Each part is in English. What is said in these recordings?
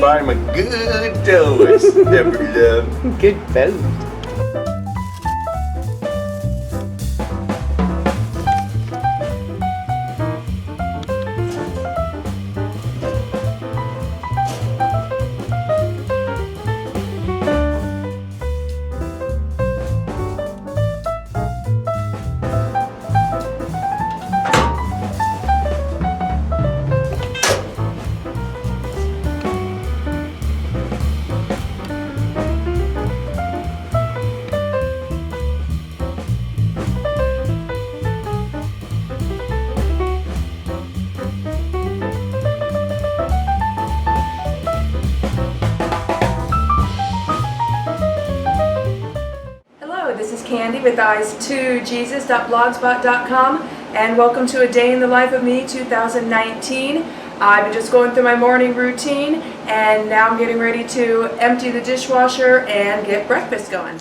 bottom a good toast, Pepper Love. Good food. This is Candy with eyes2jesus.blogspot.com, and welcome to A Day in the Life of Me 2019. I've been just going through my morning routine, and now I'm getting ready to empty the dishwasher and get breakfast going.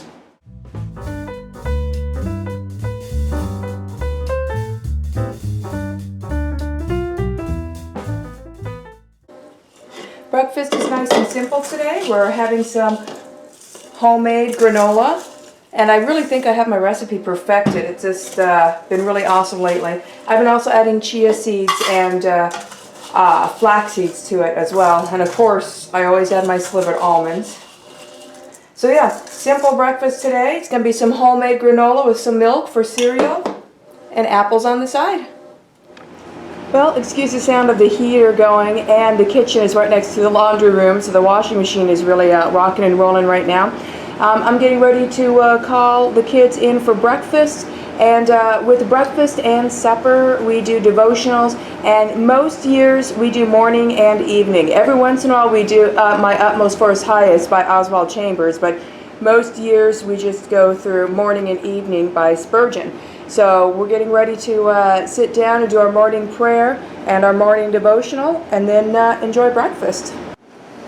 Breakfast is nice and simple today. We're having some homemade granola. And I really think I have my recipe perfected. It's just been really awesome lately. I've been also adding chia seeds and flax seeds to it as well. And of course, I always add my slivered almonds. So yeah, simple breakfast today. It's going to be some homemade granola with some milk for cereal and apples on the side. Well, excuse the sound of the heater going, and the kitchen is right next to the laundry room, so the washing machine is really rocking and rolling right now. I'm getting ready to call the kids in for breakfast, and with breakfast and supper we do devotionals, and most years we do morning and evening. Every once in a while we do My Utmost for His Highest by Oswald Chambers, but most years we just go through Morning and Evening by Spurgeon. So we're getting ready to sit down and do our morning prayer and our morning devotional, and then enjoy breakfast.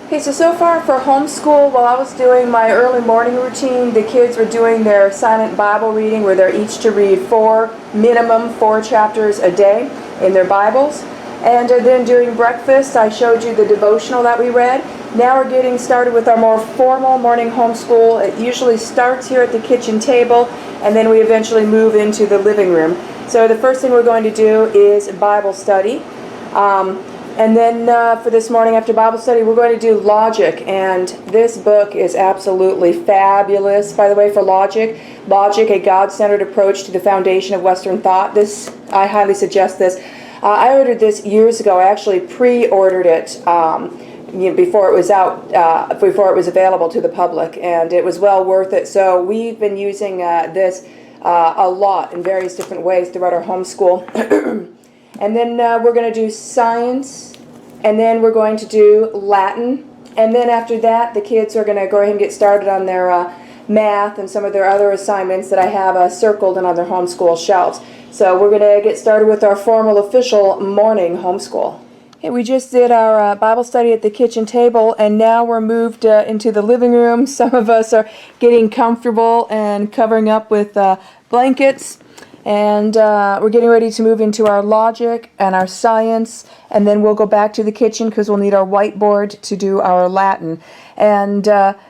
Okay, so far for homeschool, while I was doing my early morning routine, the kids were doing their silent Bible reading, where they're each to read minimum four chapters a day in their Bibles. And then during breakfast, I showed you the devotional that we read. Now we're getting started with our more formal morning homeschool. It usually starts here at the kitchen table, and then we eventually move into the living room. So the first thing we're going to do is Bible study. And then for this morning after Bible study, we're going to do logic, and this book is absolutely fabulous, by the way, for logic. Logic, a God-centered approach to the foundation of Western thought. I highly suggest this. I ordered this years ago. I actually pre-ordered it before it was out, before it was available to the public, and it was well worth it. So we've been using this a lot in various different ways throughout our homeschool. And then we're going to do science, and then we're going to do Latin, and then after that the kids are going to go ahead and get started on their math and some of their other assignments that I have circled and on their homeschool shelves. So we're going to get started with our formal official morning homeschool. Okay, we just did our Bible study at the kitchen table, and now we're moved into the living room. Some of us are getting comfortable and covering up with blankets. And we're getting ready to move into our logic and our science, and then we'll go back to the kitchen because we'll need our whiteboard to do our Latin. And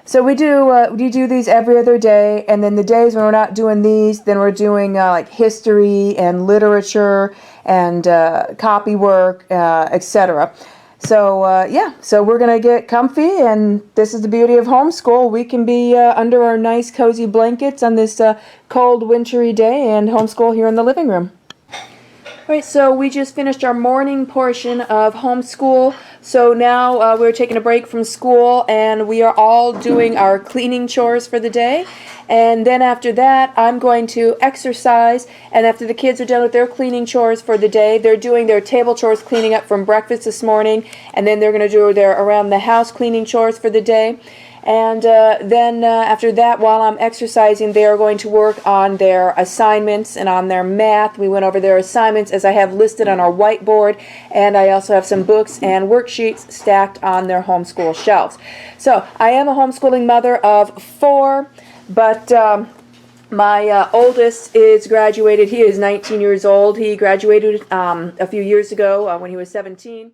so we do these every other day, and then the days when we're not doing these, then we're doing like history and literature and copy work, etc. So so we're going to get comfy, and this is the beauty of homeschool. We can be under our nice cozy blankets on this cold wintry day and homeschool here in the living room. All right, so we just finished our morning portion of homeschool. So now we're taking a break from school, and we are all doing our cleaning chores for the day. And then after that, I'm going to exercise. And after the kids are done with their cleaning chores for the day, they're doing their table chores, cleaning up from breakfast this morning. And then they're going to do their around the house cleaning chores for the day. And then after that, while I'm exercising, they are going to work on their assignments and on their math. We went over their assignments as I have listed on our whiteboard, and I also have some books and worksheets stacked on their homeschool shelves. So I am a homeschooling mother of 4, but my oldest is graduated. He is 19 years old. He graduated a few years ago when he was 17.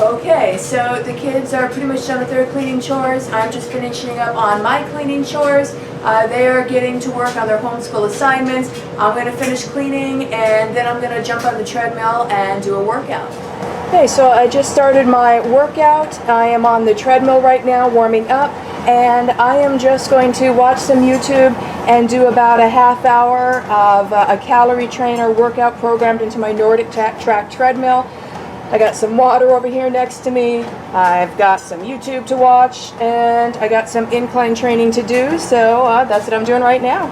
Okay, so the kids are pretty much done with their cleaning chores. I'm just finishing up on my cleaning chores. They are getting to work on their homeschool assignments. I'm going to finish cleaning and then I'm going to jump on the treadmill and do a workout. Okay, so I just started my workout. I am on the treadmill right now warming up, and I am just going to watch some YouTube and do about a half hour of a calorie trainer workout programmed into my Nordic track treadmill. I got some water over here next to me. I've got some YouTube to watch, and I got some incline training to do, so that's what I'm doing right now.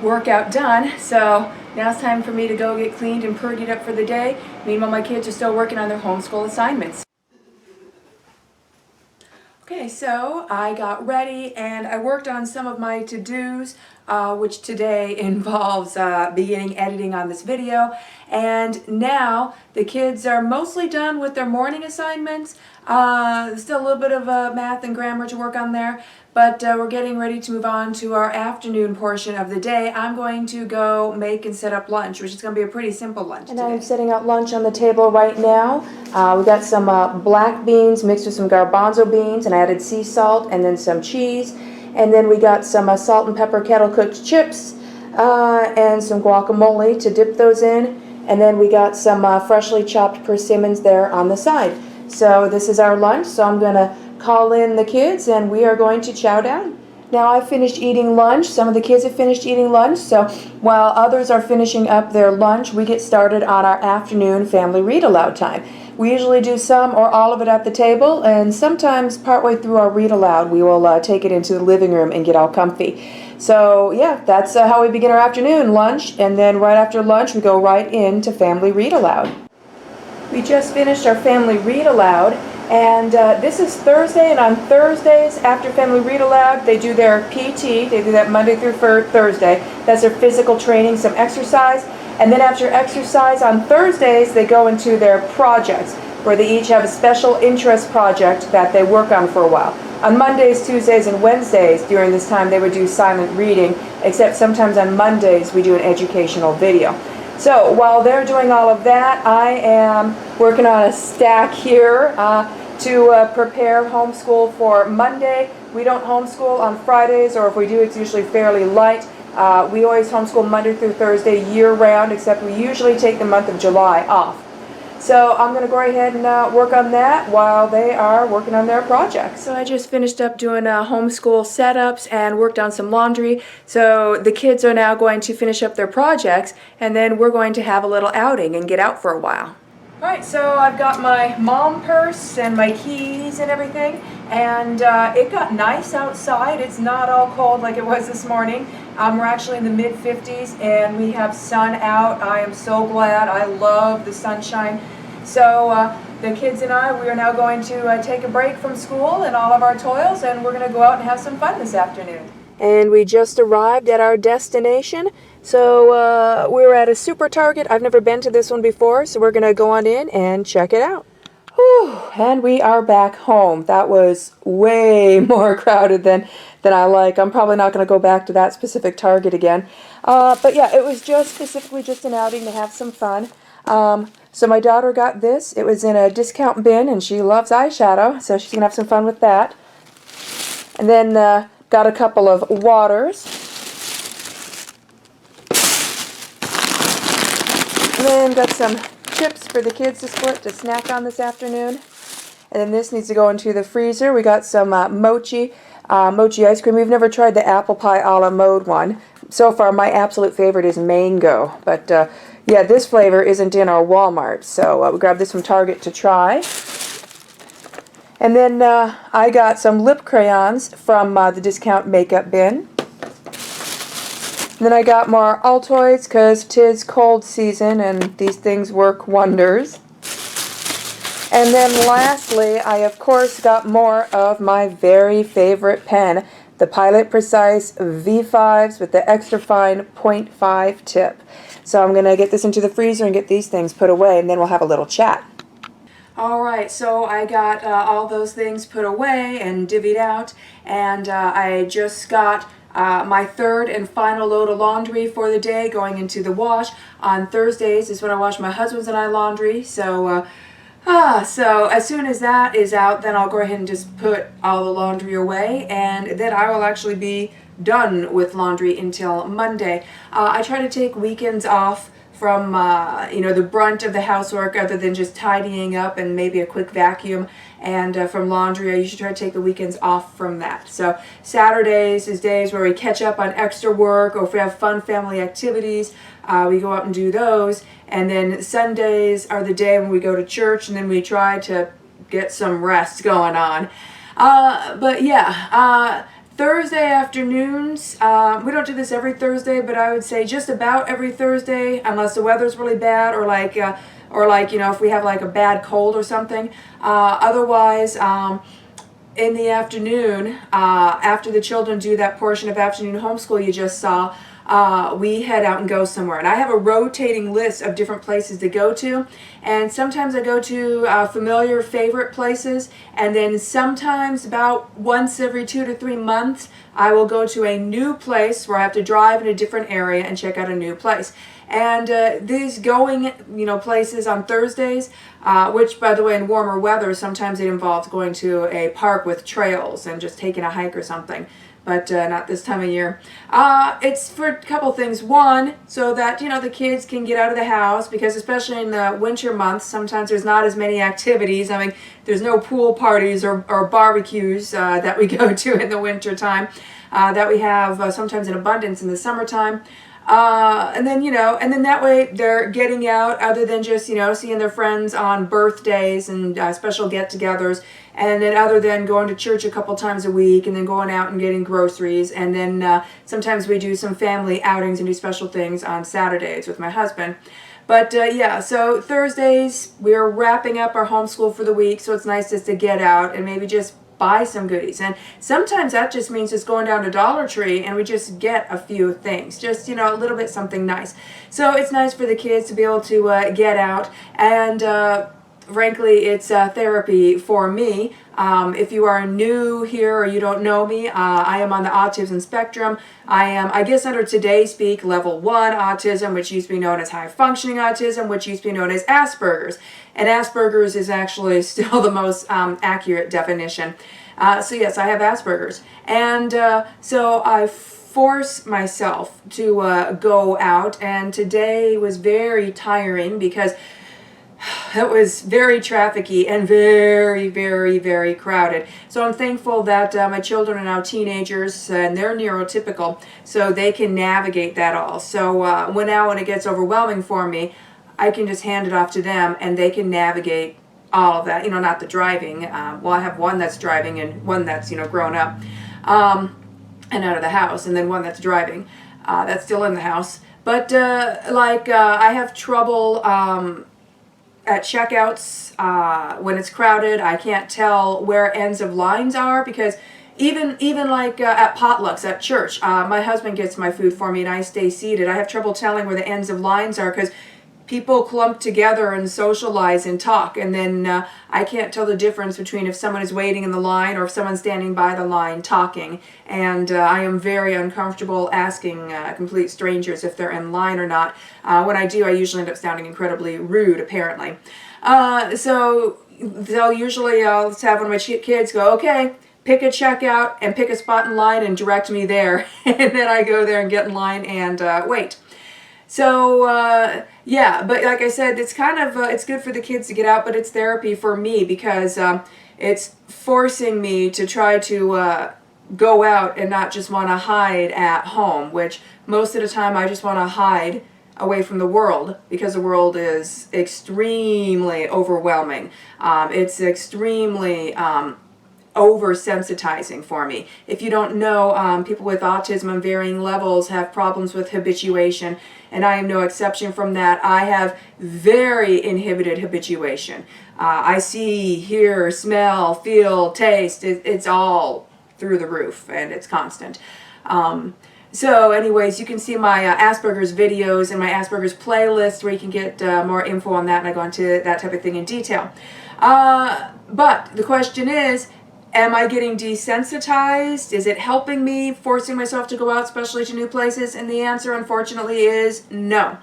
Workout done, so now it's time for me to go get cleaned and purged up for the day. Meanwhile, my kids are still working on their homeschool assignments. Okay, so I got ready and I worked on some of my to-dos, which today involves beginning editing on this video. And now the kids are mostly done with their morning assignments. Still a little bit of math and grammar to work on there, but we're getting ready to move on to our afternoon portion of the day. I'm going to go make and set up lunch, which is going to be a pretty simple lunch today. And I'm setting out lunch on the table right now. We got some black beans mixed with some garbanzo beans, and I added sea salt and then some cheese. And then we got some salt and pepper kettle cooked chips and some guacamole to dip those in. And then we got some freshly chopped persimmons there on the side. So this is our lunch, so I'm going to call in the kids and we are going to chow down. Now I've finished eating lunch. Some of the kids have finished eating lunch, so while others are finishing up their lunch, we get started on our afternoon family read aloud time. We usually do some or all of it at the table, and sometimes partway through our read aloud we will take it into the living room and get all comfy. So yeah, that's how we begin our afternoon lunch, and then right after lunch we go right into family read aloud. We just finished our family read aloud, and this is Thursday, and on Thursdays after family read aloud they do their PT. They do that Monday through Thursday. That's their physical training, some exercise, and then after exercise on Thursdays they go into their projects, where they each have a special interest project that they work on for a while. On Mondays, Tuesdays, and Wednesdays during this time they would do silent reading, except sometimes on Mondays we do an educational video. So while they're doing all of that, I am working on a stack here to prepare homeschool for Monday. We don't homeschool on Fridays, or if we do, it's usually fairly light. We always homeschool Monday through Thursday year-round, except we usually take the month of July off. So I'm going to go ahead and work on that while they are working on their projects. So I just finished up doing homeschool setups and worked on some laundry. So the kids are now going to finish up their projects, and then we're going to have a little outing and get out for a while. Alright, so I've got my mom purse and my keys and everything, and it got nice outside. It's not all cold like it was this morning. We're actually in the mid-50s and we have sun out. I am so glad. I love the sunshine. So the kids and I, we are now going to take a break from school and all of our toils, and we're going to go out and have some fun this afternoon. And we just arrived at our destination. So we're at a super Target. I've never been to this one before, so we're going to go on in and check it out. Whew, and we are back home. That was way more crowded than I like. I'm probably not going to go back to that specific Target again. But yeah, it was just specifically just an outing to have some fun. So my daughter got this. It was in a discount bin, and she loves eyeshadow, so she's going to have some fun with that. And then got a couple of waters. And then got some chips for the kids to split to snack on this afternoon. And then this needs to go into the freezer. We got some mochi ice cream. We've never tried the apple pie a la mode one. So far, my absolute favorite is mango. But yeah, this flavor isn't in our Walmart. So we grabbed this from Target to try. And then I got some lip crayons from the discount makeup bin. And then I got more Altoids because 'tis cold season and these things work wonders. And then lastly, I of course got more of my very favorite pen, the Pilot Precise V5s with the extra fine 0.5 tip. So I'm going to get this into the freezer and get these things put away, and then we'll have a little chat. Alright, so I got all those things put away and divvied out, and I just got my third and final load of laundry for the day going into the wash. On Thursdays is when I wash my husband's and I laundry, so So as soon as that is out, then I'll go ahead and just put all the laundry away, and then I will actually be done with laundry until Monday. I try to take weekends off from the brunt of the housework, other than just tidying up and maybe a quick vacuum. And from laundry, I usually try to take the weekends off from that. So Saturdays is days where we catch up on extra work, or if we have fun family activities, we go out and do those. And then Sundays are the day when we go to church, and then we try to get some rest going on. But yeah, Thursday afternoons, we don't do this every Thursday, but I would say just about every Thursday, unless the weather's really bad, or like if we have like a bad cold or something. Otherwise, in the afternoon, after the children do that portion of afternoon homeschool you just saw, we head out and go somewhere. And I have a rotating list of different places to go to. And sometimes I go to familiar favorite places. And then sometimes about once every 2 to 3 months, I will go to a new place where I have to drive in a different area and check out a new place. And these going, places on Thursdays, which, by the way, in warmer weather, sometimes it involves going to a park with trails and just taking a hike or something. But not this time of year. It's for a couple things. One, so that, the kids can get out of the house, because especially in the winter months, sometimes there's not as many activities. I mean, there's no pool parties or barbecues that we go to in the winter time that we have sometimes in abundance in the summertime. And then that way they're getting out, other than just, seeing their friends on birthdays and special get-togethers, and then other than going to church a couple times a week, and then going out and getting groceries, and then sometimes we do some family outings and do special things on Saturdays with my husband. But yeah, so Thursdays, we're wrapping up our homeschool for the week, so it's nice just to get out and maybe just buy some goodies. And sometimes that just means just going down to Dollar Tree and we just get a few things, just a little bit something nice. So it's nice for the kids to be able to get out, and frankly, it's therapy for me. If you are new here or you don't know me, I am on the autism spectrum. I am, I guess under today's speak, level 1 autism, which used to be known as high functioning autism, which used to be known as Asperger's. And Asperger's is actually still the most accurate definition. So yes, I have Asperger's. And so I force myself to go out, and today was very tiring because it was very trafficky and very, very, very crowded. So I'm thankful that my children are now teenagers and they're neurotypical, so they can navigate that all. So when it gets overwhelming for me, I can just hand it off to them and they can navigate all of that. Not the driving. Well, I have one that's driving and one that's, grown up and out of the house, and then one that's driving that's still in the house. But I have trouble at checkouts when it's crowded. I can't tell where ends of lines are, because even at potlucks at church, my husband gets my food for me and I stay seated. I have trouble telling where the ends of lines are, because people clump together and socialize and talk, and then I can't tell the difference between if someone is waiting in the line or if someone's standing by the line talking. And I am very uncomfortable asking complete strangers if they're in line or not. When I do, I usually end up sounding incredibly rude, apparently. So usually I'll have one of my kids go, okay, pick a checkout and pick a spot in line and direct me there. And then I go there and get in line and wait. So, yeah, but like I said, it's kind of, it's good for the kids to get out, but it's therapy for me, because it's forcing me to try to go out and not just want to hide at home, which most of the time I just want to hide away from the world, because the world is extremely overwhelming. It's extremely oversensitizing for me. If you don't know, people with autism on varying levels have problems with habituation, and I am no exception from that. I have very inhibited habituation. I see, hear, smell, feel, taste. It's all through the roof, and it's constant. So anyways, you can see my Asperger's videos and my Asperger's playlist, where you can get more info on that, and I go into that type of thing in detail. But the question is, am I getting desensitized? Is it helping me, forcing myself to go out, especially to new places? And the answer, unfortunately, is no.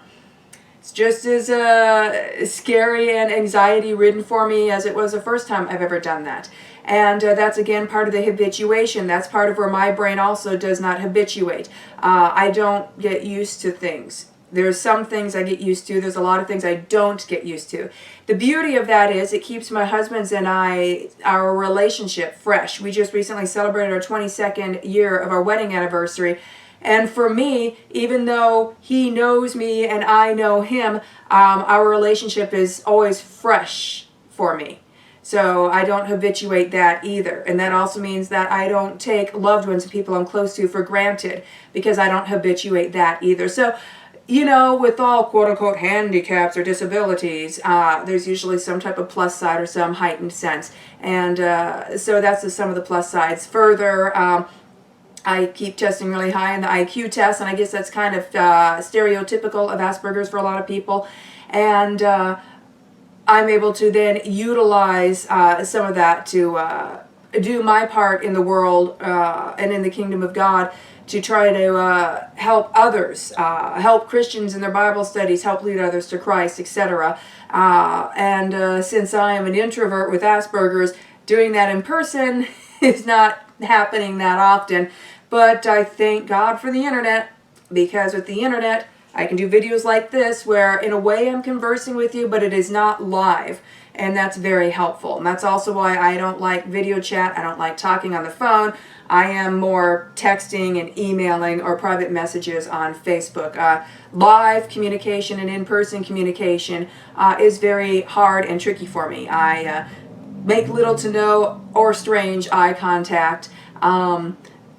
It's just as scary and anxiety ridden for me as it was the first time I've ever done that. And that's again part of the habituation. That's part of where my brain also does not habituate. I don't get used to things. There's some things I get used to. There's a lot of things I don't get used to. The beauty of that is it keeps my husband's and our relationship fresh. We just recently celebrated our 22nd year of our wedding anniversary. And for me, even though he knows me and I know him, our relationship is always fresh for me. So I don't habituate that either. And that also means that I don't take loved ones and people I'm close to for granted, because I don't habituate that either. So, you know, with all quote-unquote handicaps or disabilities, there's usually some type of plus side or some heightened sense. And so that's some of the plus sides. Further, I keep testing really high in the IQ test, and I guess that's kind of stereotypical of Asperger's for a lot of people. And I'm able to then utilize some of that to do my part in the world and in the kingdom of God, to try to help others, help Christians in their Bible studies, help lead others to Christ, etc. And since I am an introvert with Asperger's, doing that in person is not happening that often. But I thank God for the internet, because with the internet, I can do videos like this where in a way I'm conversing with you, but it is not live. And that's very helpful. And that's also why I don't like video chat. I don't like talking on the phone. I am more texting and emailing or private messages on Facebook. Live communication and in-person communication is very hard and tricky for me. I make little to no or strange eye contact.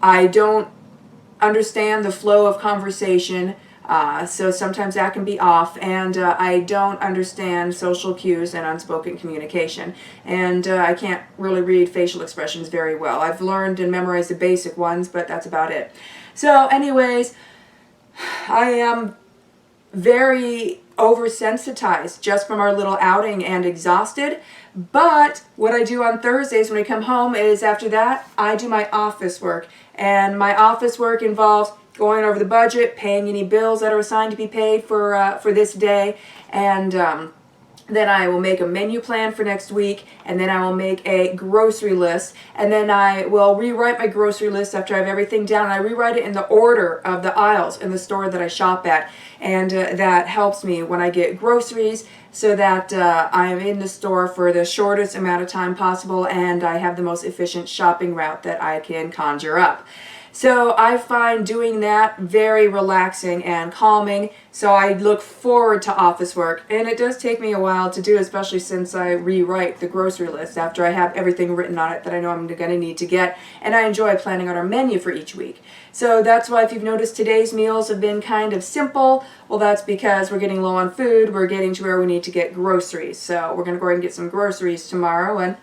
I don't understand the flow of conversation. So sometimes that can be off, and I don't understand social cues and unspoken communication, and I can't really read facial expressions very well. I've learned and memorized the basic ones, but that's about it. So anyways, I am very oversensitized just from our little outing and exhausted. But what I do on Thursdays when I come home is, after that, I do my office work, and my office work involves going over the budget, paying any bills that are assigned to be paid for this day, and then I will make a menu plan for next week, and then I will make a grocery list, and then I will rewrite my grocery list after I have everything down. And I rewrite it in the order of the aisles in the store that I shop at, and that helps me when I get groceries, so that I am in the store for the shortest amount of time possible, and I have the most efficient shopping route that I can conjure up. So I find doing that very relaxing and calming, so I look forward to office work. And it does take me a while to do, especially since I rewrite the grocery list after I have everything written on it that I know I'm going to need to get, and I enjoy planning out our menu for each week. So that's why, if you've noticed, today's meals have been kind of simple. Well, that's because we're getting low on food. We're getting to where we need to get groceries. So we're going to go ahead and get some groceries tomorrow, and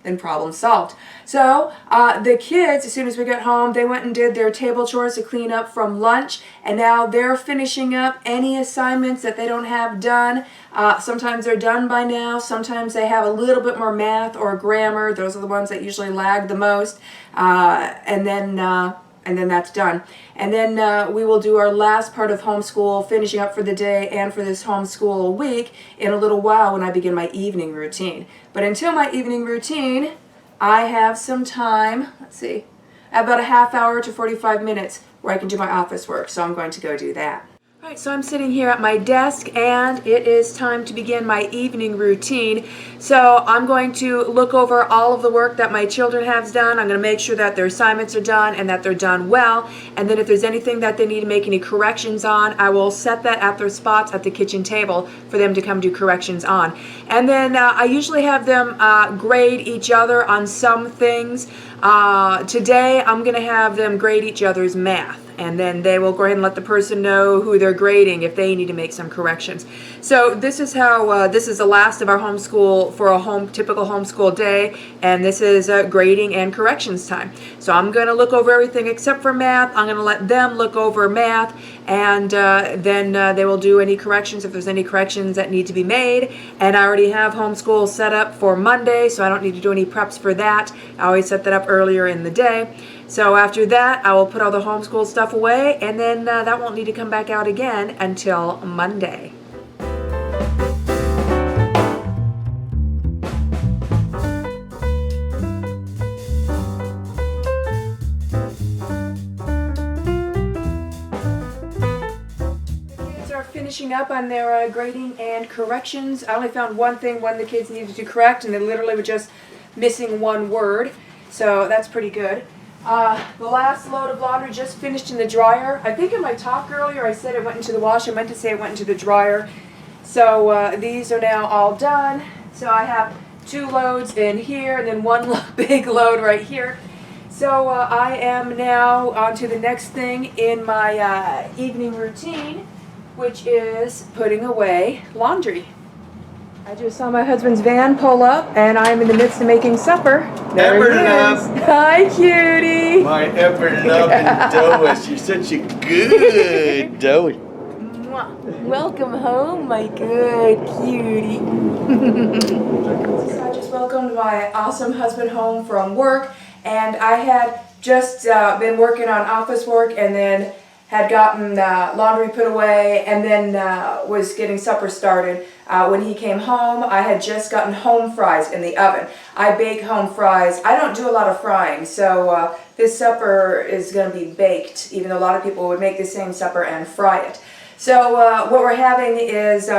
then problem solved. So the kids, as soon as we got home, they went and did their table chores to clean up from lunch, and now they're finishing up any assignments that they don't have done. Sometimes they're done by now. Sometimes they have a little bit more math or grammar. Those are the ones that usually lag the most. And then that's done. And then we will do our last part of homeschool, finishing up for the day and for this homeschool week, in a little while when I begin my evening routine. But until my evening routine, I have some time, let's see, about a half hour to 45 minutes where I can do my office work. So I'm going to go do that. All right, so I'm sitting here at my desk, and it is time to begin my evening routine. So I'm going to look over all of the work that my children have done. I'm going to make sure that their assignments are done and that they're done well. And then if there's anything that they need to make any corrections on, I will set that at their spots at the kitchen table for them to come do corrections on. And then I usually have them grade each other on some things. Today I'm going to have them grade each other's math. And then they will go ahead and let the person know who they're grading if they need to make some corrections. So this is how this is the last of our homeschool for a typical homeschool day, and this is grading and corrections time. So I'm going to look over everything except for math. I'm going to let them look over math, and then they will do any corrections if there's any corrections that need to be made. And I already have homeschool set up for Monday, so I don't need to do any preps for that. I always set that up earlier in the day. So after that, I will put all the homeschool stuff away, and then that won't need to come back out again until Monday. are finishing up on their grading and corrections. I only found one thing one of the kids needed to correct, and they literally were just missing one word. So that's pretty good. The last load of laundry just finished in the dryer. I think in my talk earlier I said it went into the wash. I meant to say it went into the dryer. So these are now all done. So I have 2 loads in here and then one big load right here. So I am now on to the next thing in my evening routine, which is putting away laundry. I just saw my husband's van pull up, and I'm in the midst of making supper. There he is. Hi, cutie. My ever-loving Doris, you're such a good Doris. Welcome home, my good cutie. So I just welcomed my awesome husband home from work, and I had just been working on office work and then had gotten laundry put away and then was getting supper started. When he came home, I had just gotten home fries in the oven. I bake home fries. I don't do a lot of frying, so this supper is going to be baked, even though a lot of people would make the same supper and fry it. So what we're having is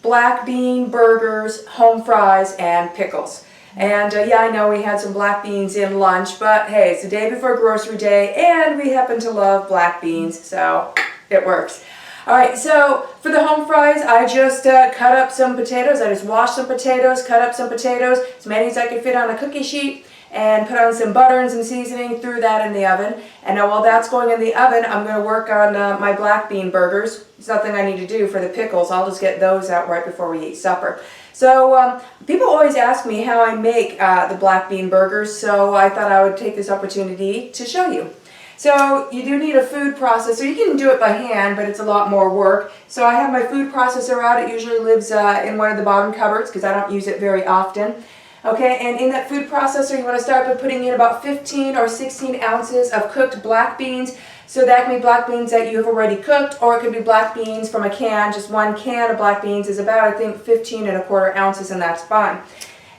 black bean burgers, home fries, and pickles. And yeah, I know we had some black beans in lunch, but hey, it's the day before grocery day, and we happen to love black beans, so it works. Alright, so for the home fries, I just cut up some potatoes. I just washed some potatoes, cut up some potatoes, as many as I could fit on a cookie sheet, and put on some butter and some seasoning, threw that in the oven. And now while that's going in the oven, I'm going to work on my black bean burgers. It's nothing I need to do for the pickles. I'll just get those out right before we eat supper. So people always ask me how I make the black bean burgers, so I thought I would take this opportunity to show you. So you do need a food processor. You can do it by hand, but it's a lot more work. So I have my food processor out. It usually lives in one of the bottom cupboards because I don't use it very often. Okay, and in that food processor, you want to start by putting in about 15 or 16 ounces of cooked black beans. So that can be black beans that you have already cooked, or it could be black beans from a can. Just one can of black beans is about, I think, 15¼ ounces, and that's fine.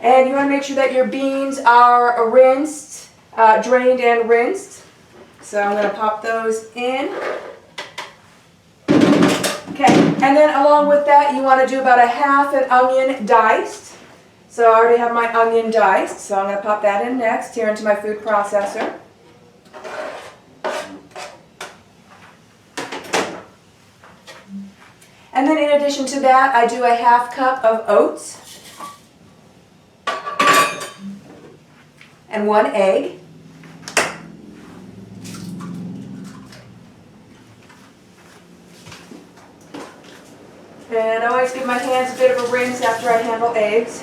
And you want to make sure that your beans are rinsed, drained and rinsed. So I'm going to pop those in. Okay, and then along with that, you want to do about 1/2 an onion diced. So I already have my onion diced, so I'm going to pop that in next here into my food processor. And then in addition to that, I do a 1/2 cup of oats and 1 egg. And I always give my hands a bit of a rinse after I handle eggs.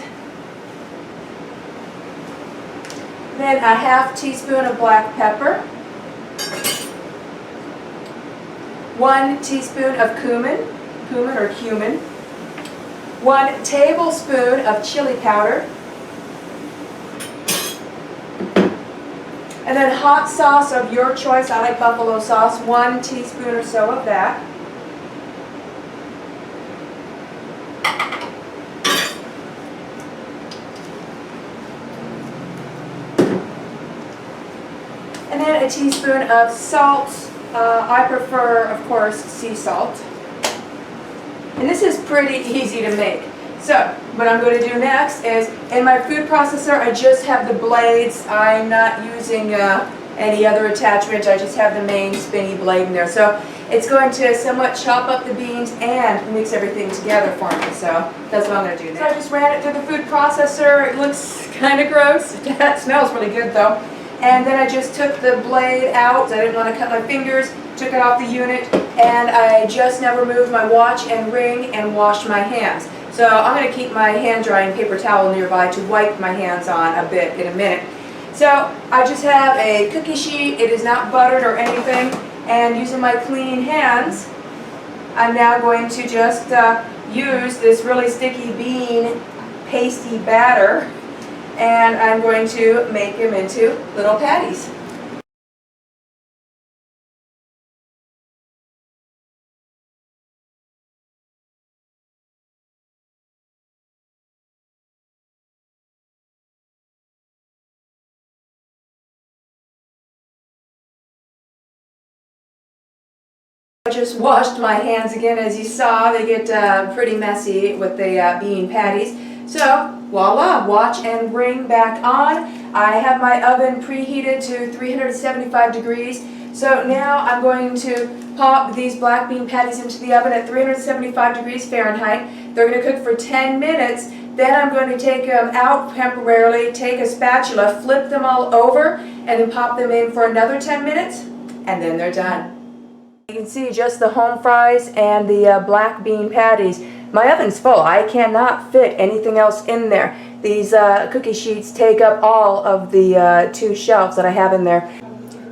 Then a 1/2 teaspoon of black pepper. 1 teaspoon of cumin or cumin. 1 tablespoon of chili powder. And then hot sauce of your choice. I like buffalo sauce. 1 teaspoon or so of that. And then a teaspoon of salt. I prefer, of course, sea salt. And this is pretty easy to make. So, what I'm going to do next is, in my food processor, I just have the blades. I'm not using any other attachment. I just have the main spinny blade in there. So, it's going to somewhat chop up the beans and mix everything together for me. So, that's what I'm going to do next. So, I just ran it through the food processor. It looks kind of gross. It smells really good, though. And then I just took the blade out. I didn't want to cut my fingers. Took it off the unit, and I just now removed my watch and ring and washed my hands. So I'm going to keep my hand drying paper towel nearby to wipe my hands on a bit in a minute. So I just have a cookie sheet. It is not buttered or anything, and using my clean hands, I'm now going to just use this really sticky bean pasty batter, and I'm going to make them into little patties. I just washed my hands again. As you saw, they get pretty messy with the bean patties. So, voila, watch and bring back on. I have my oven preheated to 375 degrees. So now I'm going to pop these black bean patties into the oven at 375 degrees Fahrenheit. They're going to cook for 10 minutes. Then I'm going to take them out temporarily, take a spatula, flip them all over, and then pop them in for another 10 minutes, and then they're done. You can see just the home fries and the black bean patties. My oven's full. I cannot fit anything else in there. These cookie sheets take up all of the 2 shelves that I have in there.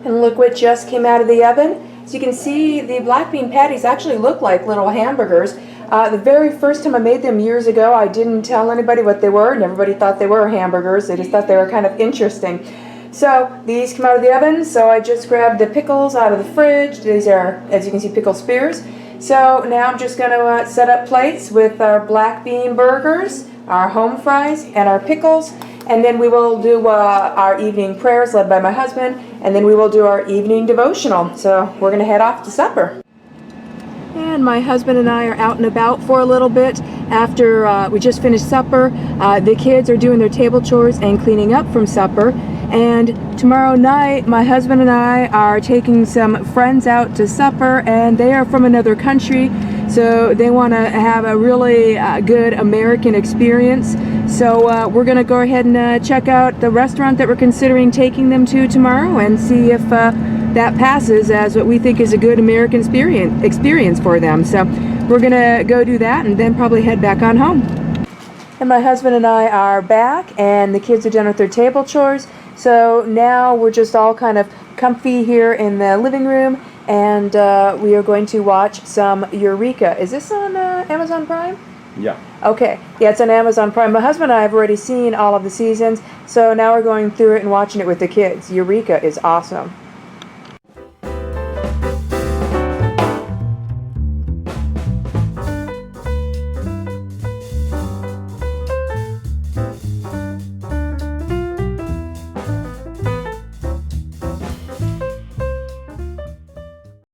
And look what just came out of the oven. So you can see the black bean patties actually look like little hamburgers. The very first time I made them years ago, I didn't tell anybody what they were, and everybody thought they were hamburgers. They just thought they were kind of interesting. So these come out of the oven, so I just grabbed the pickles out of the fridge. These are, as you can see, pickle spears. So now I'm just going to set up plates with our black bean burgers, our home fries, and our pickles. And then we will do our evening prayers led by my husband, and then we will do our evening devotional. So we're going to head off to supper. And my husband and I are out and about for a little bit after we just finished supper. The kids are doing their table chores and cleaning up from supper. And tomorrow night, my husband and I are taking some friends out to supper, and they are from another country, so they want to have a really good American experience. So we're going to go ahead and check out the restaurant that we're considering taking them to tomorrow and see if that passes as what we think is a good American experience for them. So we're going to go do that and then probably head back on home. And my husband and I are back, and the kids are done with their table chores. So now we're just all kind of comfy here in the living room, and we are going to watch some Eureka. Is this on Amazon Prime? Yeah. Okay. Yeah, it's on Amazon Prime. My husband and I have already seen all of the seasons, so now we're going through it and watching it with the kids. Eureka is awesome.